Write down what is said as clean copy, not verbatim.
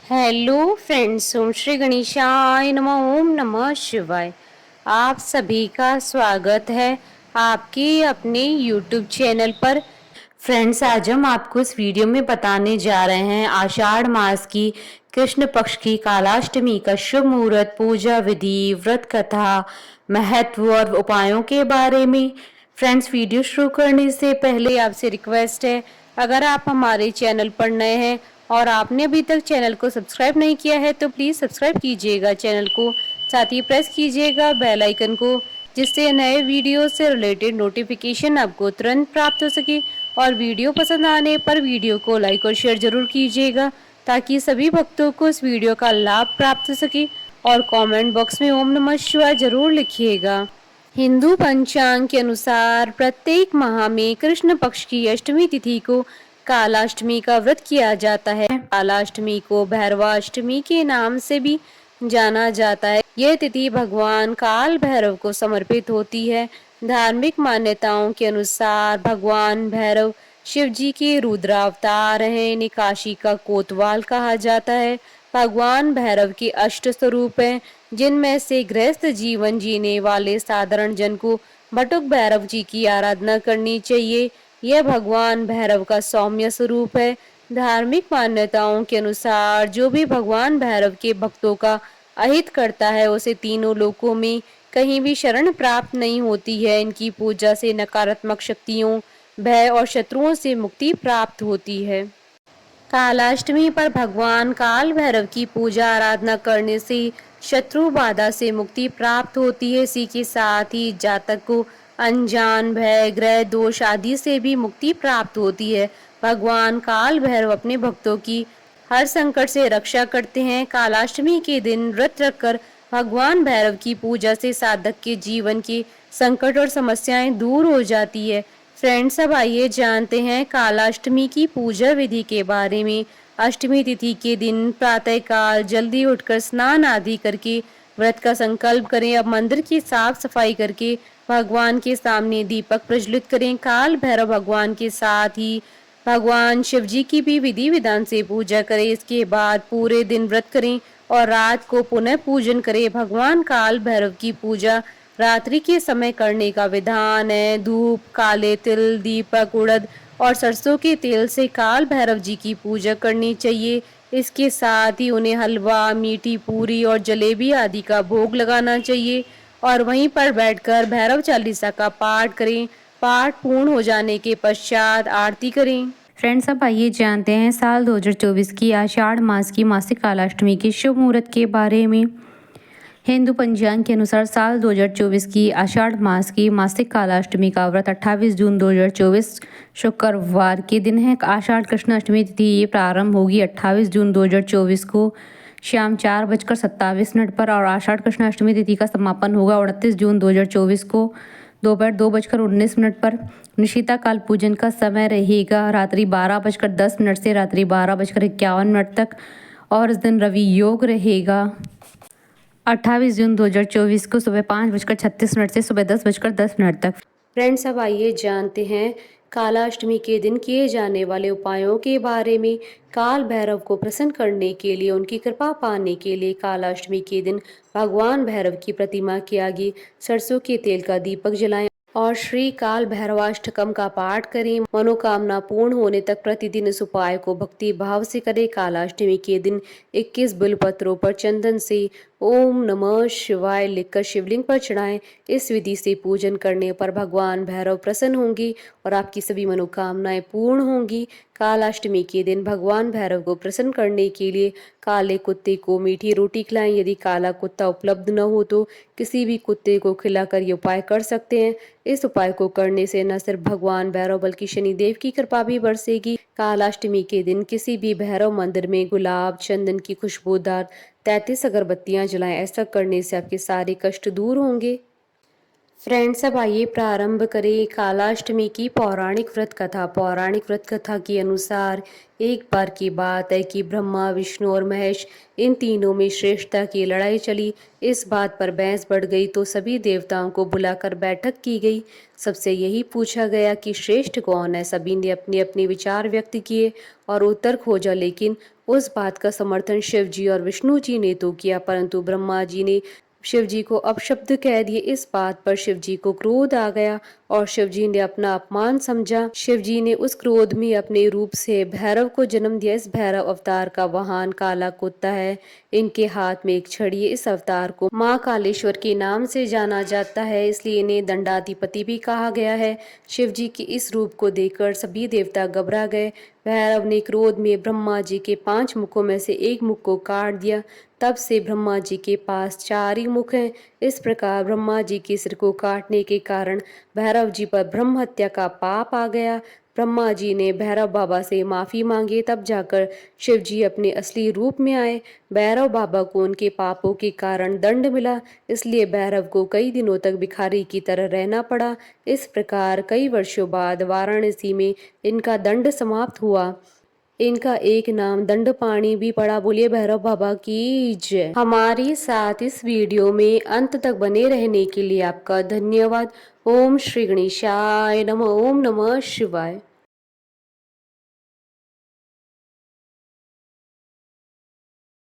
Hello friends, ओम श्री गणेशाय नमः। ओम नमः शिवाय। आप सभी का स्वागत है आपके अपने यूट्यूब चैनल पर। फ्रेंड्स, आज हम आपको इस वीडियो में बताने जा रहे हैं आषाढ़ मास की कृष्ण पक्ष की कालाष्टमी का शुभ मुहूर्त, पूजा विधि, व्रत कथा, महत्व और उपायों के बारे में। फ्रेंड्स, वीडियो शुरू करने से पहले आपसे रिक्वेस्ट है, अगर आप हमारे चैनल पर नए हैं और आपने अभी तक चैनल को सब्सक्राइब नहीं किया है तो प्लीज़ सब्सक्राइब कीजिएगा चैनल को, साथ ही प्रेस कीजिएगा बेल आइकन को, जिससे नए वीडियो से रिलेटेड नोटिफिकेशन आपको तुरंत प्राप्त हो सके। और वीडियो पसंद आने पर वीडियो को लाइक और शेयर जरूर कीजिएगा, ताकि सभी भक्तों को इस वीडियो का लाभ प्राप्त हो सके। और कमेंट बॉक्स में ओम नमः शिवाय जरूर लिखिएगा। हिंदू पंचांग के अनुसार प्रत्येक माह में कृष्ण पक्ष की अष्टमी तिथि को कालाष्टमी का व्रत किया जाता है। कालाष्टमी को भैरवाष्टमी के नाम से भी जाना जाता है। यह तिथि भगवान काल भैरव को समर्पित होती है। धार्मिक मान्यताओं के अनुसार भगवान भैरव शिव जी के रुद्रावतार हैं। इन्हें काशी का कोतवाल कहा जाता है। भगवान भैरव के अष्ट स्वरूप हैं, जिनमें से गृहस्थ जीवन जीने वाले साधारण जन को बटुक भैरव जी की आराधना करनी चाहिए। यह भगवान भैरव का सौम्य स्वरूप है। धार्मिक मान्यताओं के अनुसार जो भी भगवान भैरव के भक्तों का अहित करता है, उसे तीनों लोकों में कहीं भी शरण प्राप्त नहीं होती है। इनकी पूजा से नकारात्मक शक्तियों, भय और शत्रुओं से मुक्ति प्राप्त होती है। कालाष्टमी पर भगवान काल भैरव की पूजा आराधना करने से शत्रु बाधा से मुक्ति प्राप्त होती है। इसी के साथ ही जातक को अनजान, भय, ग्रह दोष आदि से भी मुक्ति प्राप्त होती है। भगवान काल भैरव अपने भक्तों की हर संकट से रक्षा करते हैं। कालाष्टमी के दिन व्रत रखकर भगवान भैरव की पूजा से साधक के जीवन के संकट और समस्याएं दूर हो जाती है। फ्रेंड्स, अब आइए जानते हैं कालाष्टमी की पूजा विधि के बारे में। अष्टमी तिथि के दिन प्रातःकाल जल्दी उठकर स्नान आदि करके व्रत का संकल्प करें। अब मंदिर की साफ सफाई करके भगवान के सामने दीपक प्रज्वलित करें। काल भैरव भगवान के साथ ही भगवान शिव जी की भी विधि विधान से पूजा करें। इसके बाद पूरे दिन व्रत करें और रात को पुनः पूजन करें। भगवान काल भैरव की पूजा रात्रि के समय करने का विधान है। धूप, काले तिल, दीपक, उड़द और सरसों के तेल से काल भैरव जी की पूजा करनी चाहिए। इसके साथ ही उन्हें हलवा, मीठी पूरी और जलेबी आदि का भोग लगाना चाहिए और वहीं पर बैठकर भैरव चालीसा का पाठ करें। पाठ पूर्ण हो जाने के पश्चात आरती करें। फ्रेंड्स, अब आइए जानते हैं साल 2024 की आषाढ़ मास की मासिक कालाष्टमी के शुभ मुहूर्त के बारे में। हिंदू पंचांग के अनुसार साल 2024 की आषाढ़ मास की मासिक कालाष्टमी का व्रत 28 जून 2024 शुक्रवार के दिन है। आषाढ़ कृष्ण अष्टमी तिथि ये प्रारंभ होगी 28 जून 2024 को शाम 4:27 पर और आषाढ़ कृष्ण अष्टमी तिथि का समापन होगा 29 जून 2024 को दोपहर 2:19 पर। निशिता काल पूजन का समय रहेगा रात्रि 12:10 से रात्रि 12:51 तक और इस दिन रवि योग रहेगा। 28 जून 2024 को सुबह 5:36 से सुबह 10:10 तक। फ्रेंड्स, अब आइए जानते हैं कालाष्टमी के दिन किए जाने वाले उपायों के बारे में। काल भैरव को प्रसन्न करने के लिए, उनकी कृपा पाने के लिए कालाष्टमी के दिन भगवान भैरव की प्रतिमा के आगे सरसों के तेल का दीपक जलाएं और श्री काल भैरवाष्टकम का पाठ करें। मनोकामना पूर्ण होने तक प्रतिदिन इस उपाय को भक्ति भाव से करें। कालाष्टमी के दिन 21 बिल्वपत्रों पर चंदन से ओम नमः शिवाय लिखकर शिवलिंग पर चढ़ाएं। इस विधि से पूजन करने पर भगवान भैरव प्रसन्न होंगे और आपकी सभी मनोकामनाएं पूर्ण होंगी। कालाष्टमी के दिन भगवान भैरव को प्रसन्न करने के लिए काले कुत्ते को मीठी रोटी खिलाएं। यदि काला कुत्ता उपलब्ध न हो तो किसी भी कुत्ते को खिलाकर ये उपाय कर सकते हैं। इस उपाय को करने से न सिर्फ भगवान भैरव बल्कि शनिदेव की कृपा भी बरसेगी। कालाष्टमी के दिन किसी भी भैरव मंदिर में गुलाब, चंदन की खुशबूदार 33 अगरबत्तियां जलाएं। ऐसा करने से आपके सारे कष्ट दूर होंगे। फ्रेंड्स, अब आइए प्रारंभ करें कालाष्टमी की पौराणिक व्रत कथा। पौराणिक व्रत कथा के अनुसार एक बार की बात है कि ब्रह्मा, विष्णु और महेश इन तीनों में श्रेष्ठता की लड़ाई चली। इस बात पर बहस बढ़ गई तो सभी देवताओं को बुलाकर बैठक की गई। सबसे यही पूछा गया कि श्रेष्ठ कौन है। सभी ने अपने अपने विचार व्यक्त किए और उत्तर खोजा, लेकिन उस बात का समर्थन शिव जी और विष्णु जी ने तो किया, परंतु ब्रह्मा जी ने शिव जी को अपशब्द कह दिए। इस बात पर शिव जी को क्रोध आ गया और शिव जी ने अपना अपमान समझा। शिव जी ने उस क्रोध में अपने रूप से भैरव को जन्म दिया। इस भैरव अवतार का वाहन काला कुत्ता है। इनके हाथ में एक छड़ी है। इस अवतार को माँ कालेश्वर के नाम से जाना जाता है, इसलिए इन्हें दंडाधिपति भी कहा गया है। शिव जी के इस रूप को देखकर सभी देवता घबरा गए। भैरव ने क्रोध में ब्रह्मा जी के 5 मुखों में से एक मुख को काट दिया। तब से ब्रह्मा जी के पास 4 ही मुख हैं। इस प्रकार ब्रह्मा जी के सिर को काटने के कारण भैरव जी पर ब्रह्म हत्या का पाप आ गया। ब्रह्मा जी ने भैरव बाबा से माफी मांगी, तब जाकर शिव जी अपने असली रूप में आए। भैरव बाबा को उनके पापों के कारण दंड मिला, इसलिए भैरव को कई दिनों तक भिखारी की तरह रहना पड़ा। इस प्रकार कई वर्षों बाद वाराणसी में इनका दंड समाप्त हुआ। इनका एक नाम दंडपाणी भी पड़ा। बोलिए भैरव बाबा की जय। हमारे साथ इस वीडियो में अंत तक बने रहने के लिए आपका धन्यवाद। ओम श्री गणेशाय नमः। ओम नमः शिवाय।